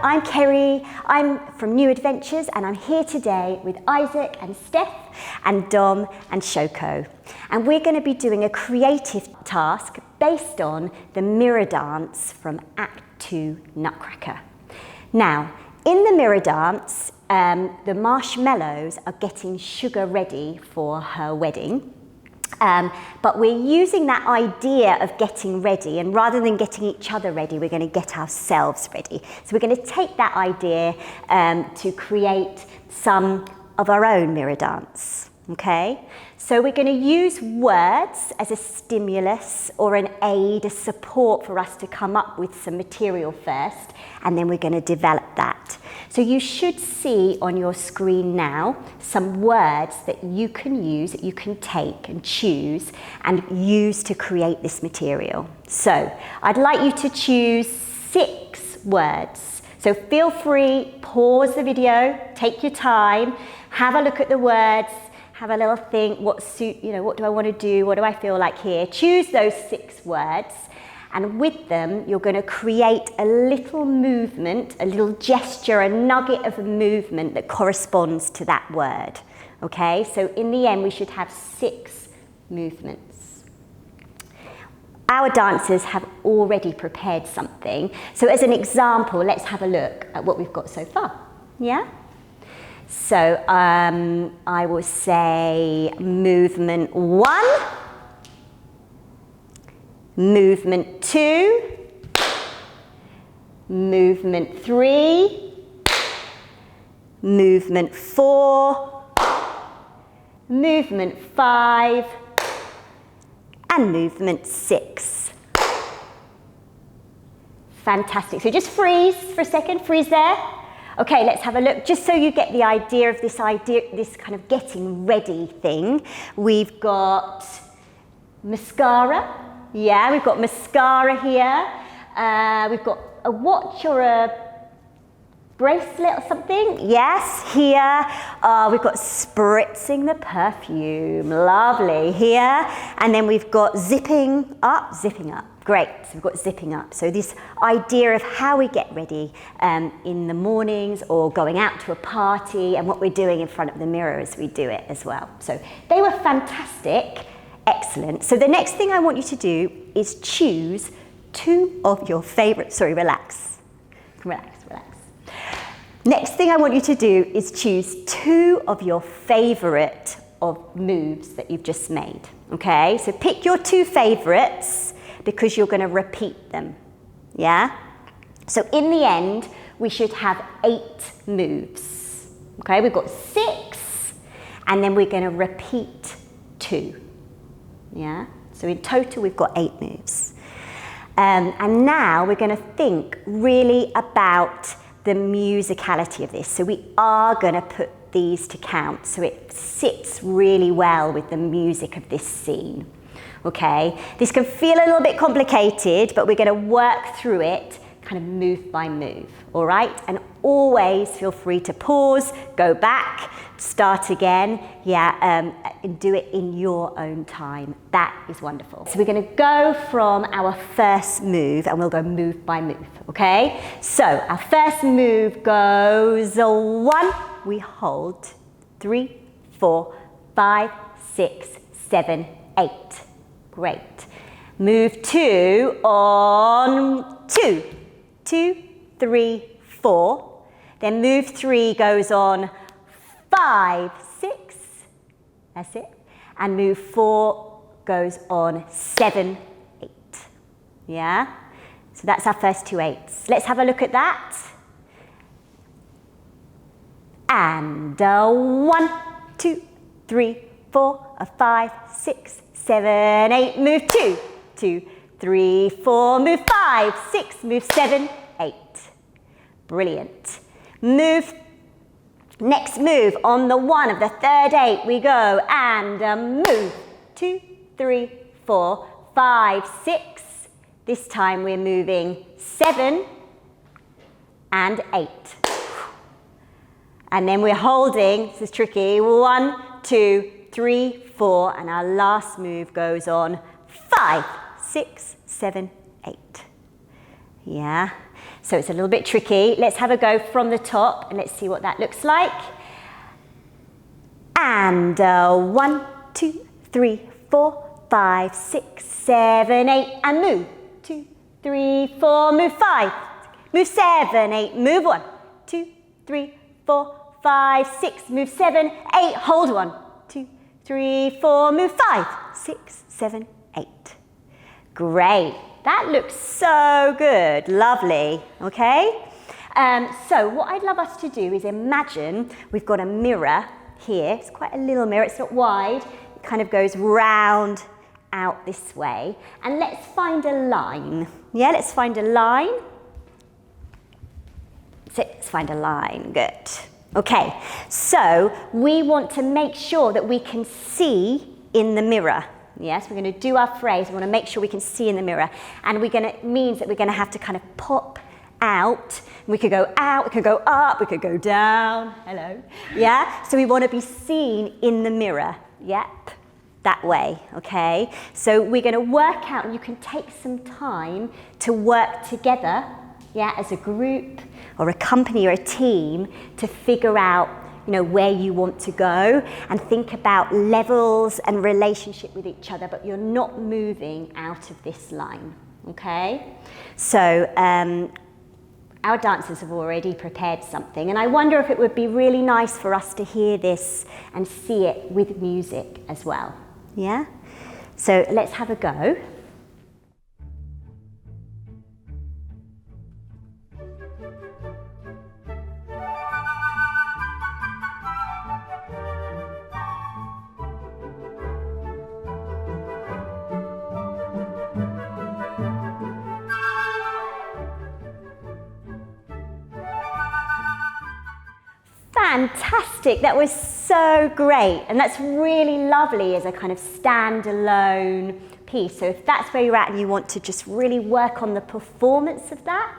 I'm Kerry, I'm from New Adventures, and I'm here today with Isaac and Steph and Dom and Shoko. And we're going to be doing a creative task based on the mirror dance from Act 2 Nutcracker. Now, in the mirror dance, the Marshmallows are getting Sugar ready for her wedding. But we're using that idea of getting ready, and rather than getting each other ready, we're going to get ourselves ready. So we're going to take that idea to create some of our own mirror dance, okay? So we're going to use words as a stimulus or an aid, a support for us to come up with some material first, and then we're going to develop that. So you should see on your screen now some words that you can use, that you can take and choose and use to create this material. So I'd like you to choose 6 words. So feel free, pause the video, take your time, have a look at the words, have a little think, what do I want to do, what do I feel like here? Choose those 6 words. And with them, you're going to create a little movement, a little gesture, a nugget of a movement that corresponds to that word. Okay, so in the end, we should have 6 movements. Our dancers have already prepared something. So as an example, let's have a look at what we've got so far. Yeah? So I will say movement 1. Movement 2, movement 3, movement 4, movement 5, and movement 6. Fantastic. So just freeze for a second, freeze there. Okay, let's have a look, just so you get the idea of this kind of getting ready thing. We've got mascara. Yeah, we've got mascara here. We've got a watch or a bracelet or something. Yes, here. We've got spritzing the perfume. Lovely. Here. And then we've got zipping up. Great. So we've got zipping up. So this idea of how we get ready in the mornings or going out to a party, and what we're doing in front of the mirror as we do it as well. So they were fantastic. Excellent. So the next thing I want you to do is choose 2 of your favorite, relax. Next thing I want you to do is choose 2 of your favorite of moves that you've just made. Okay, so pick your 2 favorites because you're going to repeat them. Yeah? So in the end, we should have 8 moves. Okay, we've got 6, and then we're going to repeat 2. Yeah, so in total we've got 8 moves. And now we're going to think really about the musicality of this. So we are going to put these to count so it sits really well with the music of this scene. Okay, this can feel a little bit complicated, but we're going to work through it kind of move by move, all right? And always feel free to pause, go back, start again, and do it in your own time. That is wonderful. So we're going to go from our first move, and we'll go move by move, okay? So our first move goes 1, we hold, 3, 4, 5, 6, 7, 8. Great. Move 2 on 2. 2, 3, 4. Then move 3 goes on 5, 6. That's it. And move 4 goes on 7, 8. Yeah? So that's our first 2 8s. Let's have a look at that. And 1, 2, 3, 4, 5, 6, 7, 8. Move 2, 2, 3, 4. Move 5, 6. Move 7, 8. Brilliant. Next move on the 1 of the third 8, we go and move 2, 3, 4, 5, 6. This time we're moving 7 and 8. And then we're holding, this is tricky, 1, 2, 3, 4, and our last move goes on 5, 6, 7, 8. Yeah, so it's a little bit tricky. Let's have a go from the top and let's see what that looks like. And 1, 2, 3, 4, 5, 6, 7, 8, and move. 2, 3, 4, move 5, move 7, 8, move 1, 2, 3, 4, 5, 6, move 7, 8, hold 1, 2, 3, 4, move 5, 6, 7, 8. Great. That looks so good. Lovely. Okay? So what I'd love us to do is imagine we've got a mirror here. It's quite a little mirror. It's not wide. It kind of goes round out this way. And let's find a line. Yeah, let's find a line. So let's find a line. Good. Okay. So we want to make sure that we can see in the mirror. Yes, we're going to do our phrase. We want to make sure we can see in the mirror. And means that we're going to have to kind of pop out. We could go out, we could go up, we could go down. Hello. Yeah, so we want to be seen in the mirror. Yep, that way, okay? So we're going to work out, and you can take some time to work together, yeah, as a group or a company or a team to figure out where you want to go and think about levels and relationship with each other, but you're not moving out of this line, okay? So our dancers have already prepared something, and I wonder if it would be really nice for us to hear this and see it with music as well, yeah? So let's have a go. Fantastic, that was so great, and that's really lovely as a kind of standalone piece. So if that's where you're at and you want to just really work on the performance of that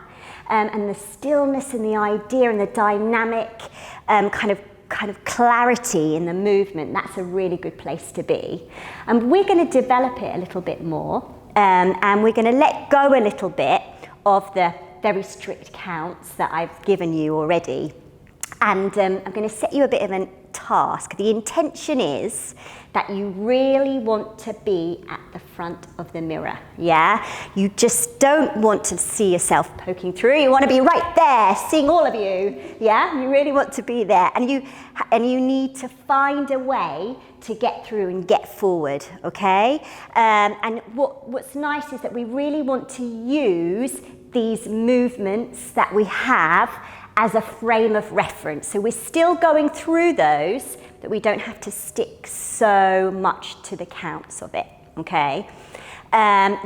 and the stillness and the idea and the dynamic kind of clarity in the movement, that's a really good place to be. And we're going to develop it a little bit more and we're going to let go a little bit of the very strict counts that I've given you already. And I'm going to set you a bit of a task. The intention is that you really want to be at the front of the mirror, yeah? You just don't want to see yourself poking through. You want to be right there, seeing all of you, yeah? You really want to be there. And you need to find a way to get through and get forward, okay? And what's nice is that we really want to use these movements that we have as a frame of reference. So we're still going through those, but we don't have to stick so much to the counts of it, okay?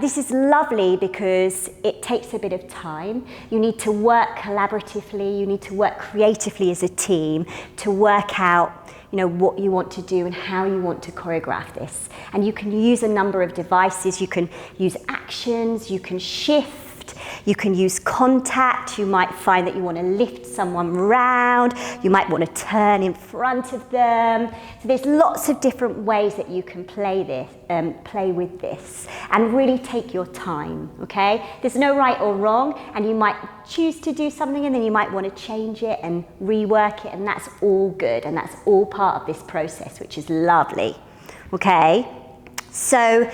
This is lovely because it takes a bit of time. You need to work collaboratively, you need to work creatively as a team to work out what you want to do and how you want to choreograph this. And you can use a number of devices. You can use actions, you can shift, you can use contact. You might find that you want to lift someone round. You might want to turn in front of them. So there's lots of different ways that you can play with this and really take your time, okay? There's no right or wrong, and you might choose to do something and then you might want to change it and rework it, and that's all good, and that's all part of this process, which is lovely, okay? So,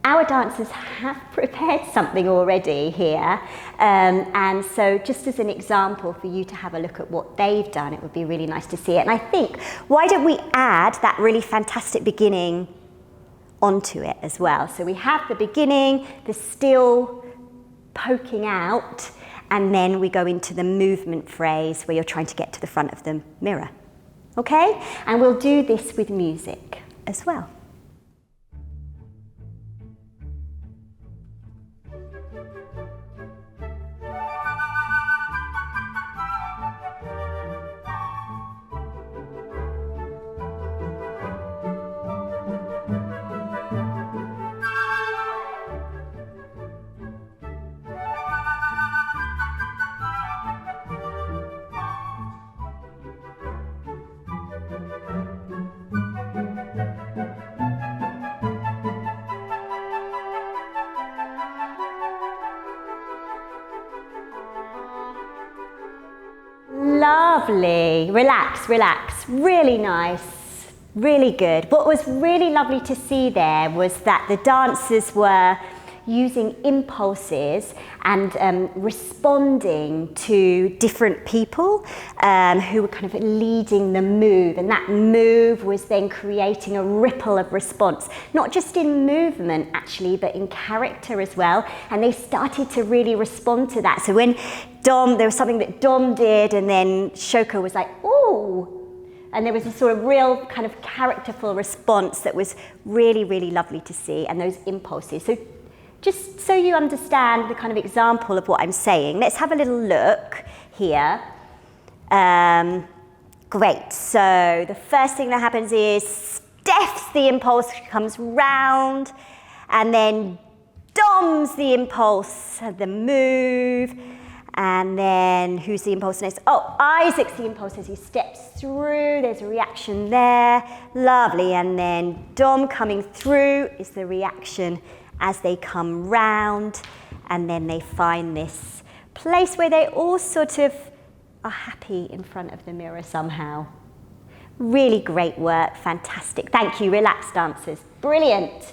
our dancers have prepared something already here, and so just as an example for you to have a look at what they've done, it would be really nice to see it. And I think, why don't we add that really fantastic beginning onto it as well? So we have the beginning, the still poking out, and then we go into the movement phrase where you're trying to get to the front of the mirror. Okay? And we'll do this with music as well. Lovely. Relax, relax. Really nice. Really good. What was really lovely to see there was that the dancers were using impulses and responding to different people who were kind of leading the move, and that move was then creating a ripple of response, not just in movement actually, but in character as well, and they started to really respond to that. So when there was something that Dom did, and then Shoko was like, ooh, and there was a sort of real kind of characterful response that was really, really lovely to see, and those impulses. So just so you understand the kind of example of what I'm saying, let's have a little look here. Great, so the first thing that happens is Steph's the impulse comes round, and then Dom's the impulse, the move, and then who's the impulse next? Oh, Isaac's the impulse as he steps through, there's a reaction there, lovely, and then Dom coming through is the reaction as they come round, and then they find this place where they all sort of are happy in front of the mirror somehow. Really great work, fantastic. Thank you, relaxed dancers. Brilliant.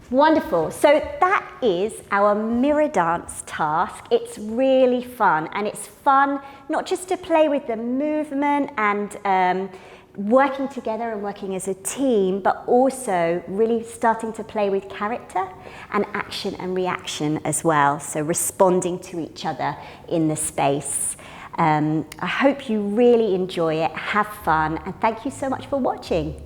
Wonderful. So that is our mirror dance task. It's really fun, and it's fun not just to play with the movement and working together and working as a team, but also really starting to play with character and action and reaction as well. So responding to each other in the space. I hope you really enjoy it, have fun, and thank you so much for watching.